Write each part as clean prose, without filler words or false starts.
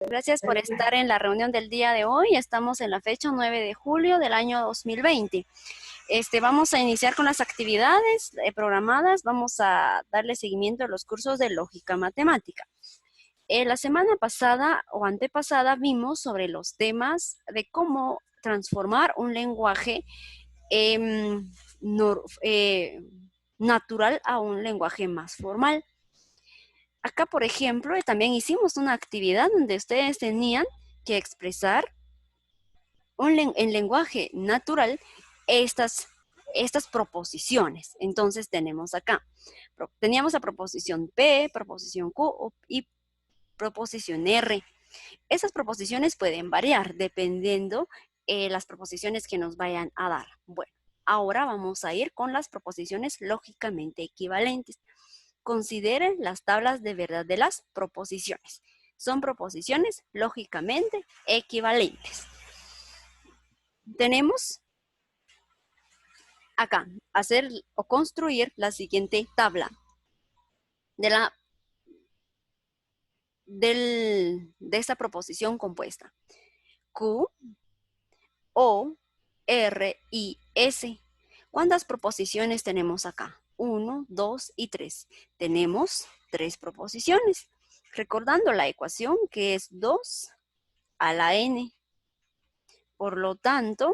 Gracias por estar en la reunión del día de hoy. Estamos en la fecha 9 de julio del año 2020. Vamos a iniciar con las actividades programadas. Vamos a darle seguimiento a los cursos de lógica matemática. La semana pasada o antepasada vimos sobre los temas de cómo transformar un lenguaje natural a un lenguaje más formal. Acá, por ejemplo, también hicimos una actividad donde ustedes tenían que expresar en lenguaje natural estas proposiciones. Entonces tenemos acá, teníamos la proposición P, proposición Q y proposición R. Esas proposiciones pueden variar dependiendo las proposiciones que nos vayan a dar. Bueno, ahora vamos a ir con las proposiciones lógicamente equivalentes. Consideren las tablas de verdad de las proposiciones. Son proposiciones lógicamente equivalentes. Tenemos acá hacer o construir la siguiente tabla de esta proposición compuesta. Q, O, R y S. ¿Cuántas proposiciones tenemos acá? 1, 2 y 3. Tenemos 3 proposiciones. Recordando la ecuación que es 2 a la n. Por lo tanto,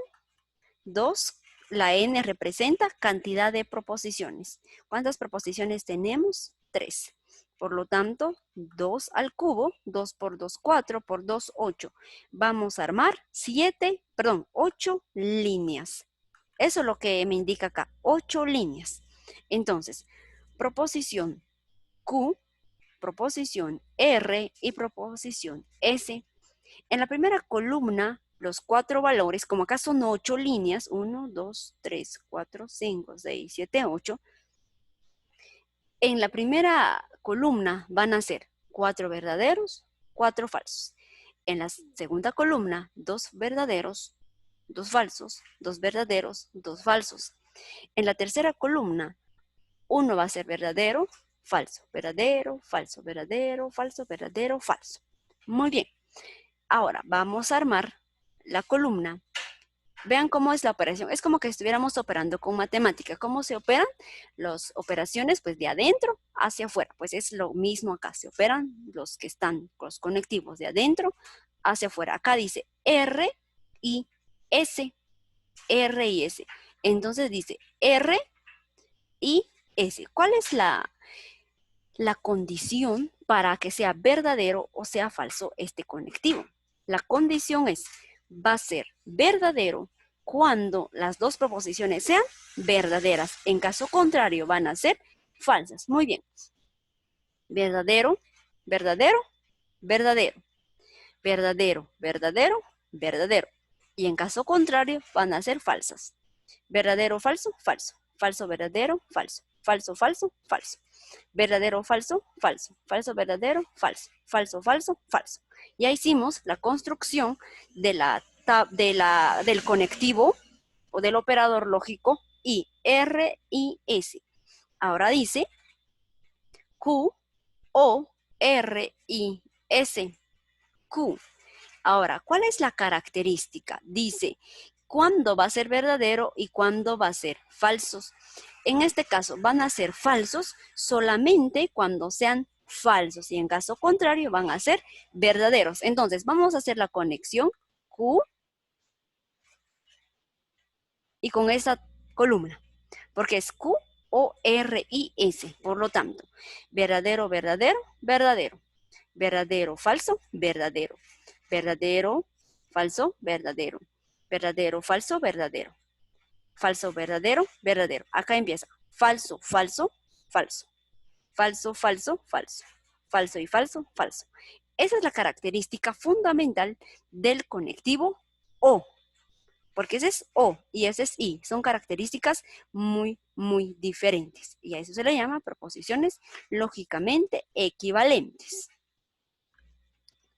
2, la n representa cantidad de proposiciones. ¿Cuántas proposiciones tenemos? 3. Por lo tanto, 2 al cubo, 2 por 2, 4, por 2, 8. Vamos a armar 8 líneas. Eso es lo que me indica acá, 8 líneas. Entonces, proposición Q, proposición R y proposición S. En la primera columna, los 4 valores, como acá son 8 líneas, 1, 2, 3, 4, 5, 6, 7, 8. En la primera columna van a ser 4 verdaderos, 4 falsos. En la segunda columna, 2 verdaderos, 2 falsos, 2 verdaderos, 2 falsos. En la tercera columna, uno va a ser verdadero, falso, verdadero, falso, verdadero, falso, verdadero, falso. Muy bien. Ahora vamos a armar la columna. Vean cómo es la operación. Es como que estuviéramos operando con matemática. ¿Cómo se operan? Las operaciones, pues de adentro hacia afuera. Pues es lo mismo acá. Se operan los que están, los conectivos de adentro hacia afuera. Acá dice R y S. R y S. Entonces dice R y S. ¿Cuál es la condición para que sea verdadero o sea falso este conectivo? La condición es, va a ser verdadero cuando las dos proposiciones sean verdaderas. En caso contrario, van a ser falsas. Muy bien. Verdadero, verdadero, verdadero. Verdadero, verdadero, verdadero. Y en caso contrario, van a ser falsas. Verdadero, falso, falso. Falso, verdadero, falso. Falso, falso, falso. Verdadero, falso, falso. Falso, verdadero, falso. Falso, falso, falso. Ya hicimos la construcción del conectivo o del operador lógico I, R, I, S. Ahora dice Q, O, R, I, S. Q. Ahora, ¿cuál es la característica? Dice, ¿cuándo va a ser verdadero y cuándo va a ser falsos? En este caso, van a ser falsos solamente cuando sean falsos y en caso contrario van a ser verdaderos. Entonces, vamos a hacer la conexión Q y con esa columna, porque es Q, O, R, I, S. Por lo tanto, verdadero, verdadero, verdadero. Verdadero, falso, verdadero. Verdadero, falso, verdadero. Verdadero, falso, verdadero. Falso, verdadero, verdadero. Acá empieza. Falso, falso, falso. Falso, falso, falso. Falso y falso, falso. Esa es la característica fundamental del conectivo O. Porque ese es O y ese es I. Son características muy, muy diferentes. Y a eso se le llama proposiciones lógicamente equivalentes.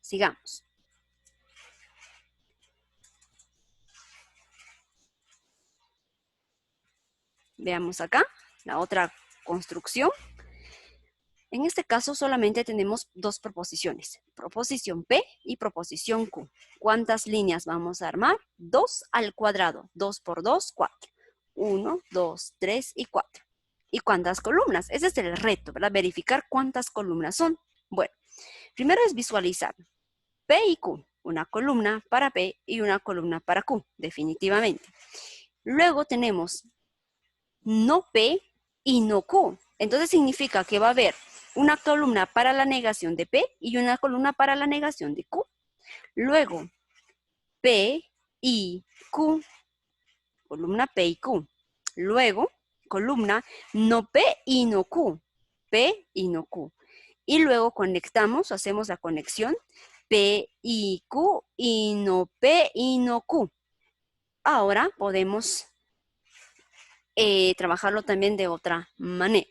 Sigamos. Veamos acá la otra construcción. En este caso solamente tenemos dos proposiciones, proposición P y proposición Q. ¿Cuántas líneas vamos a armar? 2 al cuadrado, 2 por 2, 4. 1, 2, 3 y 4. ¿Y cuántas columnas? Ese es el reto, ¿verdad? Verificar cuántas columnas son. Bueno, primero es visualizar P y Q, una columna para P y una columna para Q, definitivamente. Luego tenemos no P y no Q. Entonces significa que va a haber una columna para la negación de P y una columna para la negación de Q. Luego, P y Q, columna P y Q. Luego, columna no P y no Q, P y no Q. Y luego conectamos, hacemos la conexión P y Q y no P y no Q. Ahora podemos trabajarlo también de otra manera.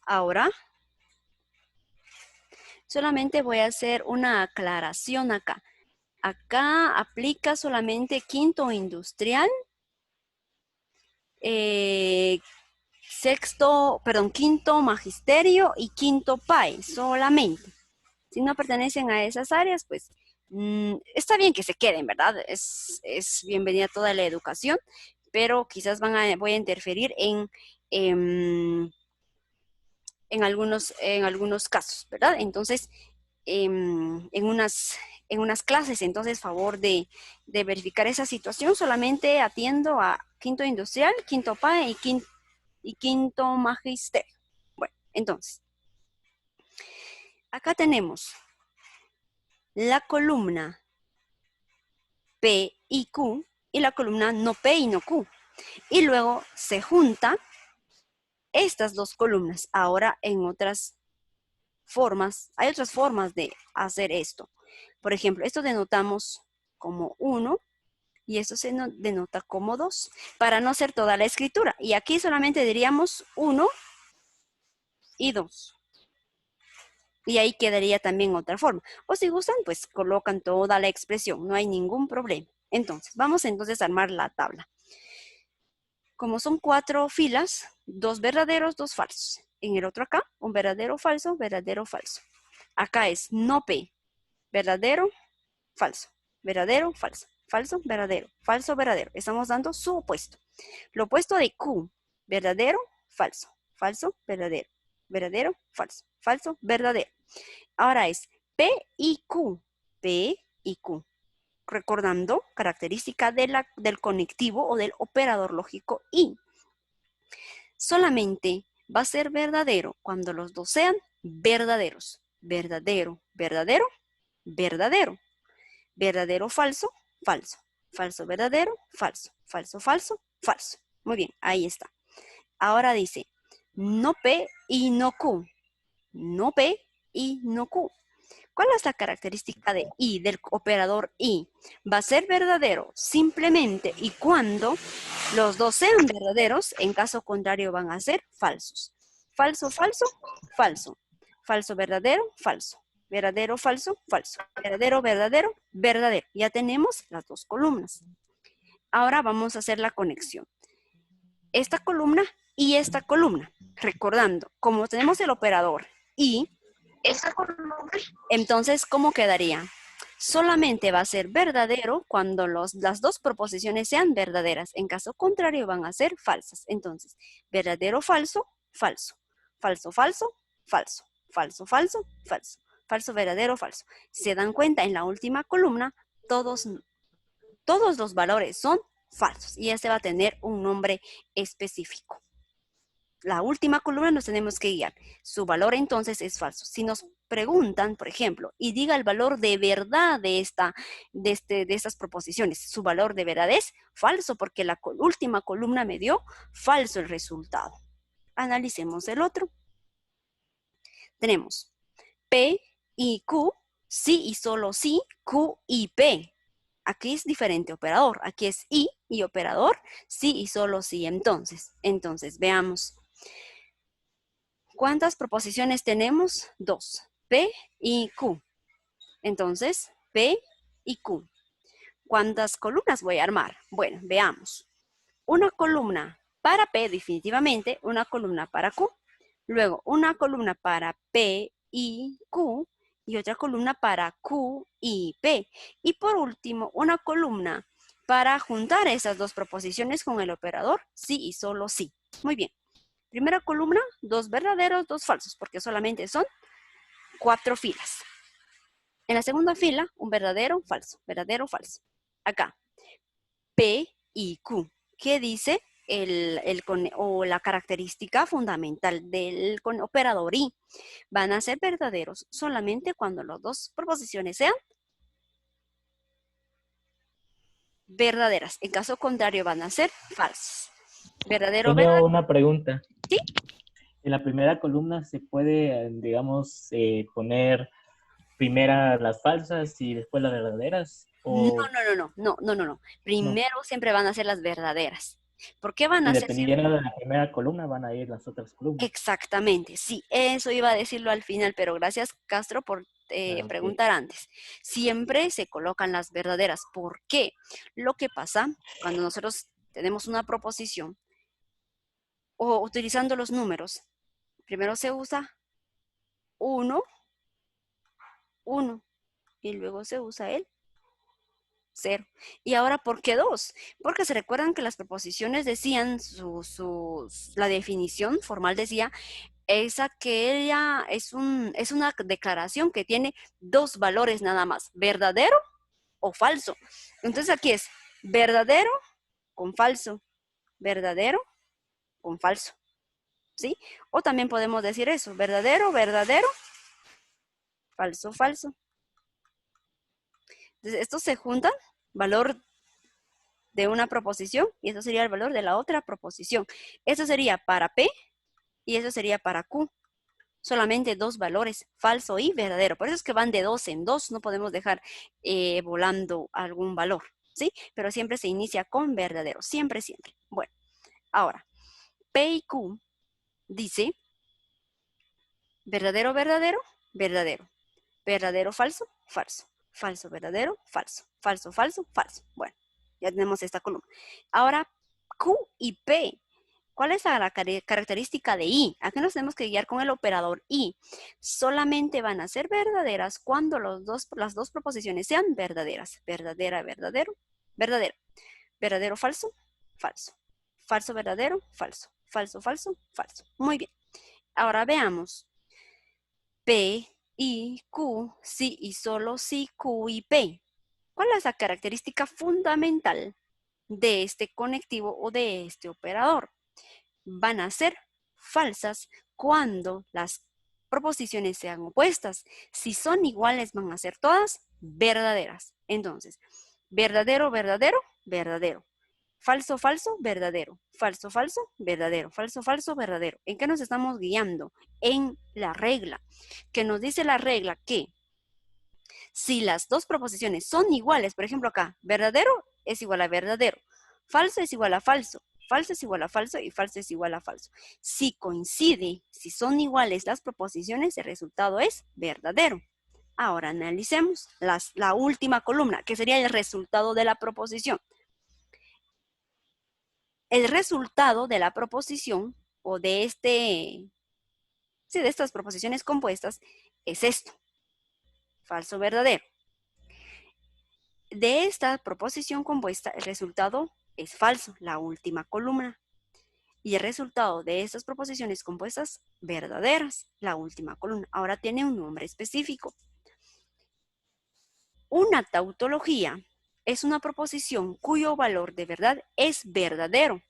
Ahora, solamente voy a hacer una aclaración acá. Acá aplica solamente quinto industrial, quinto magisterio y quinto PAE solamente. Si no pertenecen a esas áreas, pues está bien que se queden, ¿verdad? Es bienvenida toda la educación, pero quizás voy a interferir en algunos casos, ¿verdad? Entonces, en unas clases, entonces, favor de verificar esa situación, solamente atiendo a quinto industrial, quinto PAE y quinto magisterio. Bueno, entonces, acá tenemos la columna P y Q y la columna no P y no Q. Y luego se junta estas dos columnas. Ahora en otras formas, hay otras formas de hacer esto. Por ejemplo, esto denotamos como 1 y esto se denota como 2 para no hacer toda la escritura. Y aquí solamente diríamos 1 y 2. Y ahí quedaría también otra forma. O si gustan, pues colocan toda la expresión. No hay ningún problema. Entonces, vamos entonces a armar la tabla. Como son 4 filas, 2 verdaderos, 2 falsos. En el otro acá, un verdadero, falso, verdadero, falso. Acá es no P, verdadero, falso, verdadero, falso, falso, verdadero, falso, verdadero. Estamos dando su opuesto. Lo opuesto de Q, verdadero, falso, falso, verdadero, verdadero, falso, falso, verdadero. Ahora es P y Q, P y Q. Recordando característica del conectivo o del operador lógico y. Solamente va a ser verdadero cuando los dos sean verdaderos. Verdadero, verdadero, verdadero. Verdadero, falso, falso. Falso, verdadero, falso. Falso, falso, falso. Muy bien, ahí está. Ahora dice, no P y no Q. No P y no Q. ¿Cuál es la característica de y, del operador y? Va a ser verdadero simplemente y cuando los dos sean verdaderos, en caso contrario van a ser falsos. Falso, falso, falso. Falso, verdadero, falso. Verdadero, falso, falso. Verdadero, verdadero, verdadero. Ya tenemos las dos columnas. Ahora vamos a hacer la conexión. Esta columna y esta columna. Recordando, como tenemos el operador y, entonces, ¿cómo quedaría? Solamente va a ser verdadero cuando las dos proposiciones sean verdaderas. En caso contrario, van a ser falsas. Entonces, verdadero, falso, falso. Falso, falso, falso. Falso, falso, falso. Falso, verdadero, falso. Si se dan cuenta, en la última columna, todos los valores son falsos. Y este va a tener un nombre específico. La última columna nos tenemos que guiar. Su valor entonces es falso. Si nos preguntan, por ejemplo, y diga el valor de verdad de estas proposiciones, su valor de verdad es falso porque la última columna me dio falso el resultado. Analicemos el otro. Tenemos P y Q, sí y solo sí, Q y P. Aquí es diferente operador. Aquí es y operador, sí y solo sí. Entonces veamos. ¿Cuántas proposiciones tenemos? 2. P y Q. Entonces, P y Q. ¿Cuántas columnas voy a armar? Bueno, veamos. una columna para P definitivamente, una columna para Q, luego una columna para P y Q y otra columna para Q y P. Y por último, una columna para juntar esas dos proposiciones con el operador sí y solo sí. Muy bien. Primera columna, dos verdaderos, dos falsos, porque solamente son 4 filas. En la segunda fila, un verdadero, falso, falso. Acá, P y Q. ¿Qué dice o la característica fundamental del operador y? Van a ser verdaderos solamente cuando las dos proposiciones sean verdaderas. En caso contrario, van a ser falsas. Verdadero, Tengo verdadero. una pregunta. ¿Sí? En la primera columna se puede, digamos, poner primera las falsas y después las verdaderas, No, o no. no. Primero siempre van a ser las verdaderas. ¿Por qué van Y a ser siempre? dependiendo de la primera columna van a ir las otras columnas. Exactamente, sí, eso iba a decirlo al final, pero gracias Castro por Ah, ok. preguntar antes. Siempre se colocan las verdaderas. ¿Por qué? Lo que pasa cuando nosotros tenemos una proposición o utilizando los números, primero se usa uno, uno, y luego se usa el cero. ¿Y ahora por qué dos? Porque se recuerdan que las proposiciones decían, la definición formal decía es aquella, es una declaración que tiene dos valores nada más, verdadero o falso. Entonces aquí es verdadero con falso, verdadero con falso, ¿sí? O también podemos decir eso, verdadero, verdadero, falso, falso. Entonces estos se juntan, valor de una proposición y eso sería el valor de la otra proposición. Eso sería para P y eso sería para Q. Solamente dos valores, falso y verdadero. Por eso es que van de dos en dos, no podemos dejar volando algún valor, ¿sí? Pero siempre se inicia con verdadero, siempre, siempre. Bueno, ahora, P y Q dice verdadero, verdadero, verdadero. Verdadero, falso, falso. Falso, verdadero, falso. Falso, falso, falso. Bueno, ya tenemos esta columna. Ahora, Q y P. ¿Cuál es la característica de I? Aquí nos tenemos que guiar con el operador I. Solamente van a ser verdaderas cuando las dos proposiciones sean verdaderas. Verdadera, verdadero, verdadero. Verdadero, falso, falso. Falso, verdadero, falso. Falso, falso, falso. Muy bien. Ahora veamos. P, I, Q, sí y solo sí, Q y P. ¿Cuál es la característica fundamental de este conectivo o de este operador? Van a ser falsas cuando las proposiciones sean opuestas. Si son iguales, van a ser todas verdaderas. Entonces, verdadero, verdadero, verdadero. Falso, falso, verdadero. Falso, falso, verdadero. Falso, falso, verdadero. ¿En qué nos estamos guiando? En la regla. Que nos dice la regla que si las dos proposiciones son iguales, por ejemplo acá, verdadero es igual a verdadero, falso es igual a falso, falso es igual a falso y falso es igual a falso. Si coincide, si son iguales las proposiciones, el resultado es verdadero. Ahora analicemos la última columna, que sería el resultado de la proposición. El resultado de la proposición o de de estas proposiciones compuestas es esto, falso, verdadero. De esta proposición compuesta, el resultado es falso, la última columna. Y el resultado de estas proposiciones compuestas verdaderas, la última columna. Ahora tiene un nombre específico. Una tautología es una proposición cuyo valor de verdad es verdadero,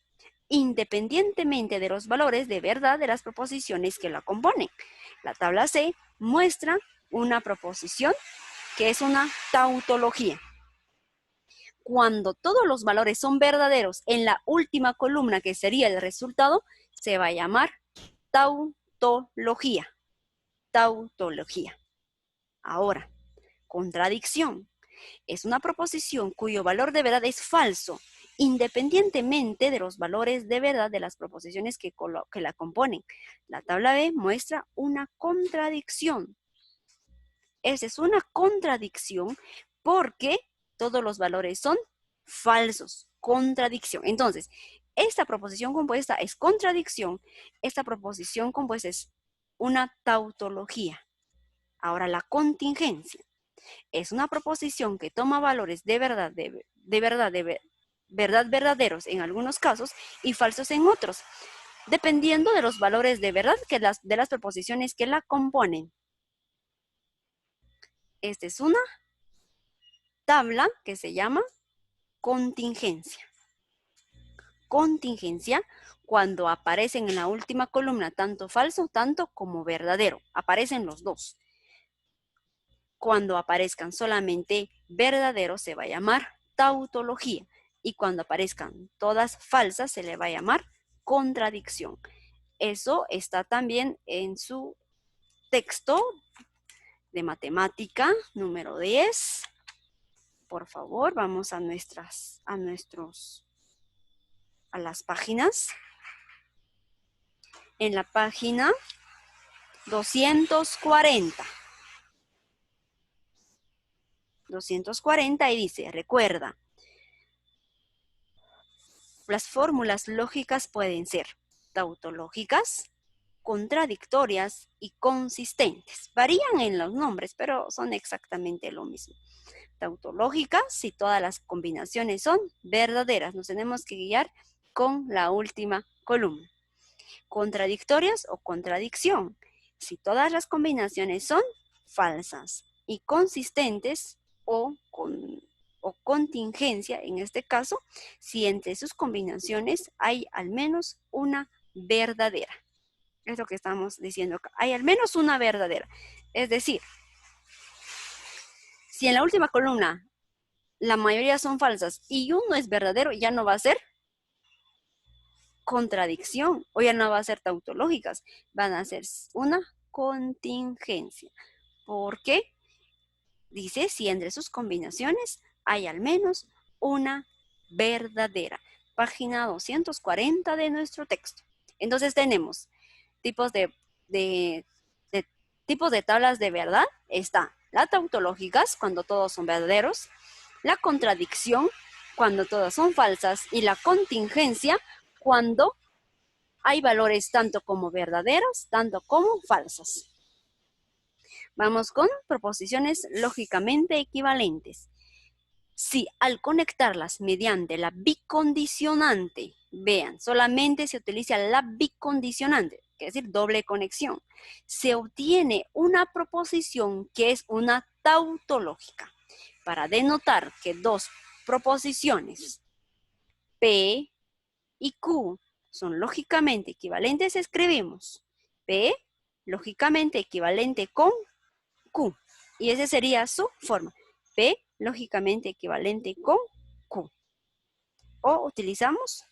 independientemente de los valores de verdad de las proposiciones que la componen. La tabla C muestra una proposición que es una tautología. Cuando todos los valores son verdaderos en la última columna, que sería el resultado, se va a llamar tautología. Tautología. Ahora, contradicción. Es una proposición cuyo valor de verdad es falso, independientemente de los valores de verdad de las proposiciones que la componen. La tabla B muestra una contradicción. Esa es una contradicción porque todos los valores son falsos. Contradicción. Entonces, esta proposición compuesta es contradicción, esta proposición compuesta es una tautología. Ahora, la contingencia es una proposición que toma valores de verdad, verdad verdaderos en algunos casos y falsos en otros, dependiendo de los valores de verdad de las proposiciones que la componen. Esta es una tabla que se llama contingencia. Contingencia cuando aparecen en la última columna tanto falso, tanto como verdadero. Aparecen los dos. Cuando aparezcan solamente verdaderos se va a llamar tautología. Y cuando aparezcan todas falsas se le va a llamar contradicción. Eso está también en su texto de matemática número 10. Por favor, vamos a las páginas. En la página 240. 240 y dice, recuerda, las fórmulas lógicas pueden ser tautológicas, contradictorias y consistentes. Varían en los nombres, pero son exactamente lo mismo. Tautológicas, si todas las combinaciones son verdaderas. Nos tenemos que guiar con la última columna. Contradictorias o contradicción, si todas las combinaciones son falsas. Y consistentes o contingencia, en este caso, si entre sus combinaciones hay al menos una verdadera. Es lo que estamos diciendo acá. Hay al menos una verdadera. Es decir, si en la última columna la mayoría son falsas y uno es verdadero, ya no va a ser contradicción o ya no va a ser tautológicas. Van a ser una contingencia. ¿Por qué? Dice, si entre sus combinaciones hay al menos una verdadera. Página 240 de nuestro texto. Entonces tenemos tipos tipos de tablas de verdad. Está la tautológicas, cuando todos son verdaderos, la contradicción, cuando todas son falsas, y la contingencia, cuando hay valores tanto como verdaderos, tanto como falsas. Vamos con proposiciones lógicamente equivalentes. Si al conectarlas mediante la bicondicionante, vean, solamente se utiliza la bicondicionante, que es decir, doble conexión, se obtiene una proposición que es una tautológica. Para denotar que dos proposiciones P y Q son lógicamente equivalentes, escribimos P lógicamente equivalente con Q. Y esa sería su forma. P lógicamente equivalente con Q. O utilizamos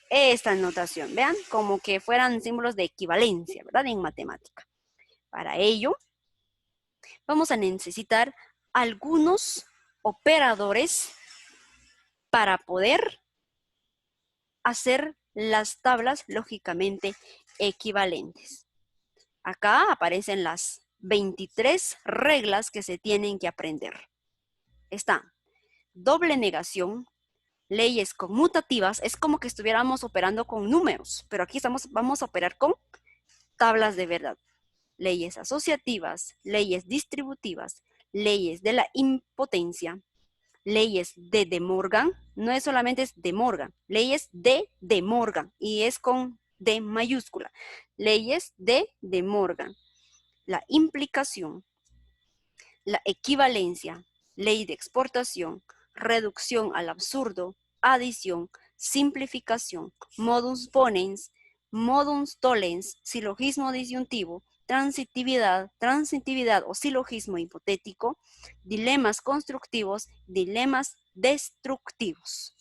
esta notación, vean, como que fueran símbolos de equivalencia, ¿verdad? En matemática. Para ello, vamos a necesitar algunos operadores para poder hacer las tablas lógicamente equivalentes. Acá aparecen las 23 reglas que se tienen que aprender. Está doble negación, leyes conmutativas, es como que estuviéramos operando con números, pero aquí vamos a operar con tablas de verdad. Leyes asociativas, leyes distributivas, leyes de la impotencia, leyes de De Morgan, no es solamente es De Morgan, leyes de De Morgan, y es con D mayúscula. Leyes de De Morgan, la implicación, la equivalencia, ley de exportación, reducción al absurdo, adición, simplificación, modus ponens, modus tollens, silogismo disyuntivo, transitividad o silogismo hipotético, dilemas constructivos, dilemas destructivos.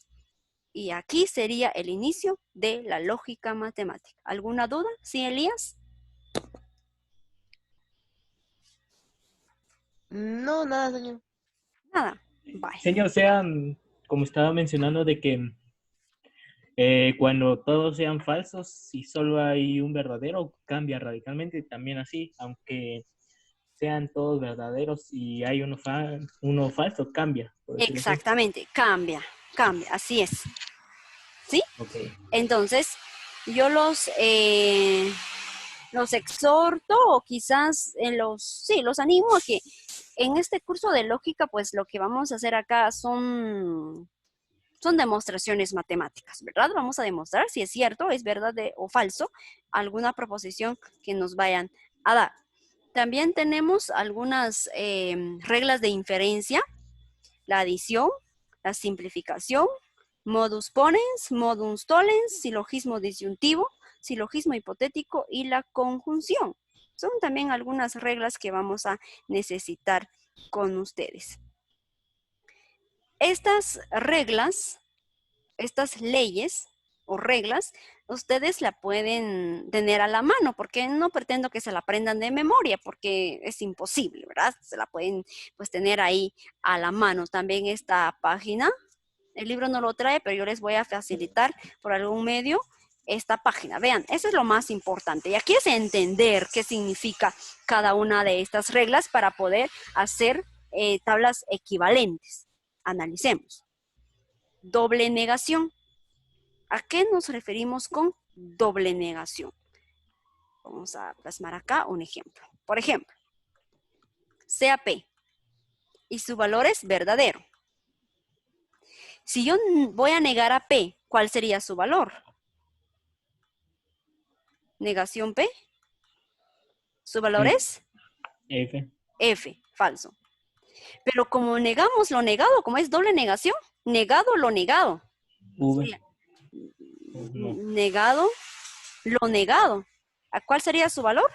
Y aquí sería el inicio de la lógica matemática. ¿Alguna duda? ¿Sí, Elías? No, nada, señor. Nada. Bye. Señor, como estaba mencionando, de que cuando todos sean falsos y solo hay un verdadero, cambia radicalmente. También así, aunque sean todos verdaderos y hay uno falso, cambia, por decirlo así. Exactamente, cambia, así es. ¿sí? Ok. Entonces, yo los exhorto o quizás los animo a que en este curso de lógica, pues lo que vamos a hacer acá son demostraciones matemáticas, ¿verdad? Vamos a demostrar si es cierto, es verdad o falso alguna proposición que nos vayan a dar. También tenemos algunas reglas de inferencia, la adición, la simplificación, modus ponens, modus tollens, silogismo disyuntivo, silogismo hipotético y la conjunción. Son también algunas reglas que vamos a necesitar con ustedes. Estas reglas, estas leyes o reglas, ustedes la pueden tener a la mano, porque no pretendo que se la aprendan de memoria, porque es imposible, ¿verdad? Se la pueden pues tener ahí a la mano. También esta página, el libro no lo trae, pero yo les voy a facilitar por algún medio esta página. Vean, eso es lo más importante. Y aquí es entender qué significa cada una de estas reglas para poder hacer tablas equivalentes. Analicemos. Doble negación. ¿A qué nos referimos con doble negación? Vamos a plasmar acá un ejemplo. Por ejemplo, sea P y su valor es verdadero. Si yo voy a negar a P, ¿cuál sería su valor? Negación P. Su valor es F. F, falso. Pero como negamos lo negado, como es doble negación, negado lo negado. V. Sería No. negado lo negado. ¿A cuál sería su valor?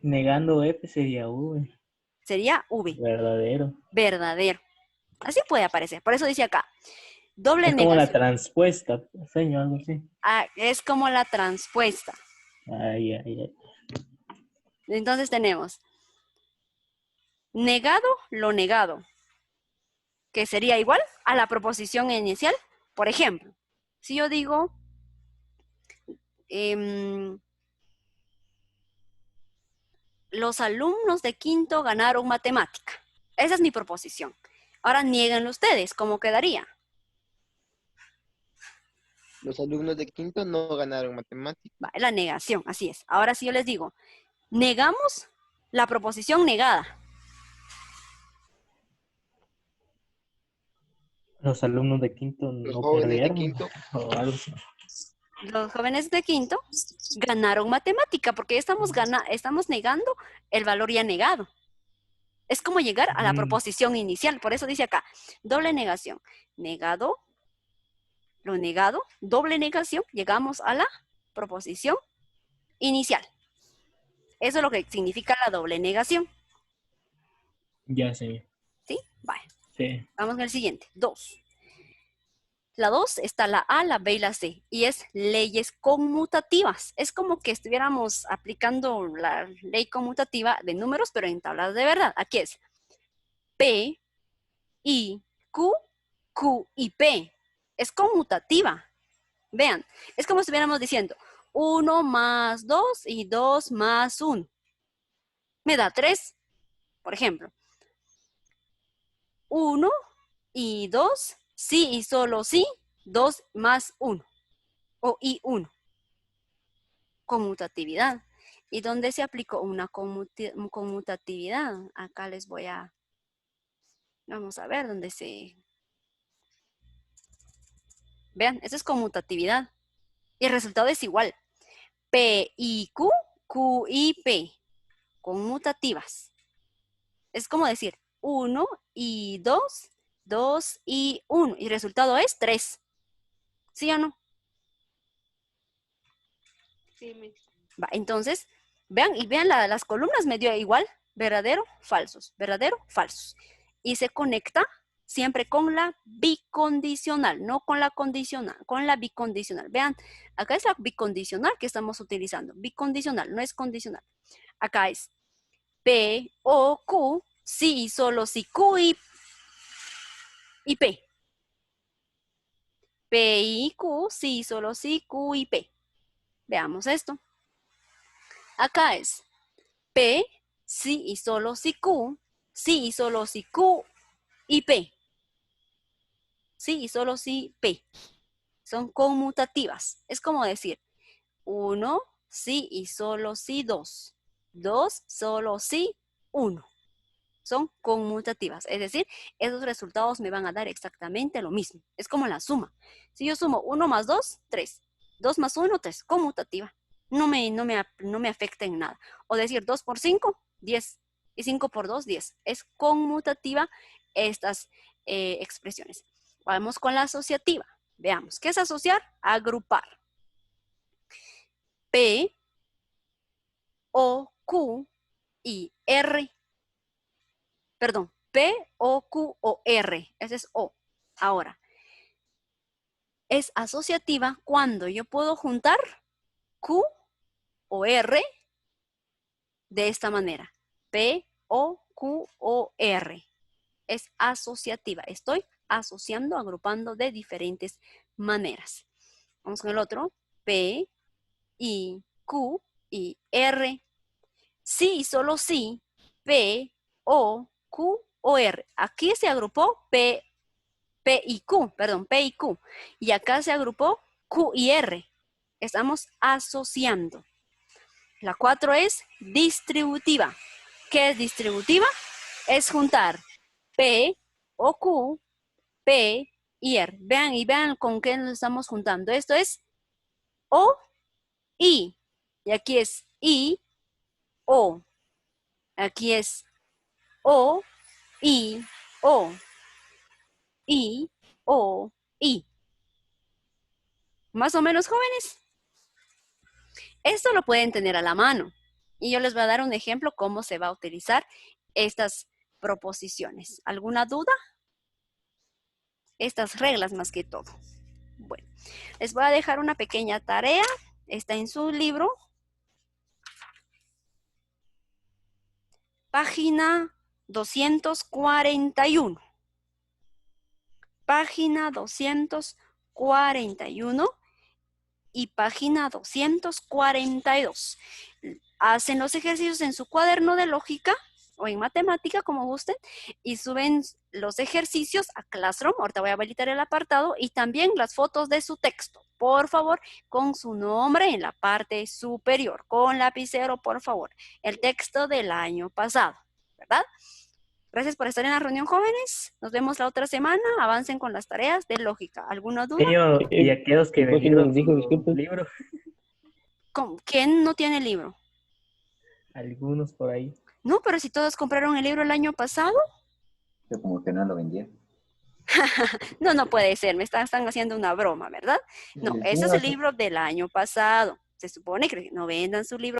Negando F sería V. Sería V, Verdadero. verdadero. Así puede aparecer. Por eso dice acá, doble Es como la negación. transpuesta, señor, algo así. Es como la transpuesta. Ay, ay, ay. Entonces tenemos negado lo negado, que sería igual a la proposición inicial. Por ejemplo, si yo digo los alumnos de quinto ganaron matemática. Esa es mi proposición. Ahora nieguenlo ustedes, ¿cómo quedaría? Los alumnos de quinto no ganaron matemáticas. Va, la negación, así es. Ahora sí yo les digo, negamos la proposición negada. Los alumnos de quinto Los no jóvenes de perdieron. quinto O algo así. Los jóvenes de quinto ganaron matemática porque estamos negando el valor ya negado. Es como llegar a la proposición inicial. Por eso dice acá, doble negación. Negado, lo negado, doble negación, llegamos a la proposición inicial. Eso es lo que significa la doble negación. Ya sé. ¿Sí? Vale. Sí. Vamos con el siguiente. 2. La 2 está la A, la B y la C. Y es leyes conmutativas. Es como que estuviéramos aplicando la ley conmutativa de números, pero en tablas de verdad. Aquí es P, I, Q, Q y P. Es conmutativa. Vean, es como si estuviéramos diciendo 1 más 2 y 2 más 1. Me da 3, por ejemplo. 1 y 2, sí y solo sí, 2 más 1. O y 1. Conmutatividad. ¿Y dónde se aplicó una conmutatividad? Acá les voy a... Vamos a ver dónde se... Vean, eso es conmutatividad. Y el resultado es igual. P y Q, Q y P. Conmutativas. Es como decir 1 y 2, 2 y 1. Y el resultado es 3. ¿Sí o no? Sí, Va, entonces, vean, y vean las columnas me dio igual. Verdadero, falsos. Verdadero, falsos. Y se conecta siempre con la bicondicional, no con la condicional, con la bicondicional. Vean, acá es la bicondicional que estamos utilizando. Bicondicional, no es condicional. Acá es P o Q, sí y solo si Q y P. P y Q, sí, solo sí, Q y P. Veamos esto. Acá es P, sí y solo si Q, sí y solo si Q y P. sí y solo sí P. Son conmutativas. Es como decir 1, sí y solo sí 2. 2, solo sí 1. Son conmutativas, es decir, esos resultados me van a dar exactamente lo mismo. Es como la suma. Si yo sumo 1 más 2, 3. 2 más 1, 3. Conmutativa. No me afecta en nada. O decir 2 por 5, 10. Y 5 por 2, 10. Es conmutativa estas expresiones. Vamos con la asociativa. Veamos, ¿qué es asociar? Agrupar. P, O, Q y R. Perdón, P, O, Q o R. Ese es O. Ahora, es asociativa cuando yo puedo juntar Q o R de esta manera. P, O, Q o R. Es asociativa. Estoy asociando, agrupando de diferentes maneras. Vamos con el otro. P, I, Q y R. Sí y solo sí. P, O, Q o R. Aquí se agrupó P y Q, perdón, P y Q. Y acá se agrupó Q y R. Estamos asociando. La 4 es distributiva. ¿Qué es distributiva? Es juntar P o Q, P y R. Vean y vean con qué nos estamos juntando. Esto es O, I. Y aquí es I, O. Aquí es O, I, O. I, O, I. Más o menos, jóvenes. Esto lo pueden tener a la mano. Y yo les voy a dar un ejemplo cómo se va a utilizar estas proposiciones. ¿Alguna duda? Estas reglas más que todo. Bueno, les voy a dejar una pequeña tarea. Está en su libro. Página 241. Página 241 y página 242. Hacen los ejercicios en su cuaderno de lógica o en matemática, como gusten, y suben los ejercicios a Classroom. Ahorita voy a habilitar el apartado y también las fotos de su texto. Por favor, con su nombre en la parte superior, con lapicero, por favor. El texto del año pasado, ¿verdad? Gracias por estar en la reunión, jóvenes. Nos vemos la otra semana. Avancen con las tareas de lógica. ¿Alguna duda? Y aquellos que vendieron su libro, ¿Quién no tiene libro? algunos por ahí. No, pero si todos compraron el libro el año pasado. Yo como que no lo vendía. No puede ser. Me están haciendo una broma, ¿verdad? No, ese es el libro del año pasado. Se supone que no vendan su libro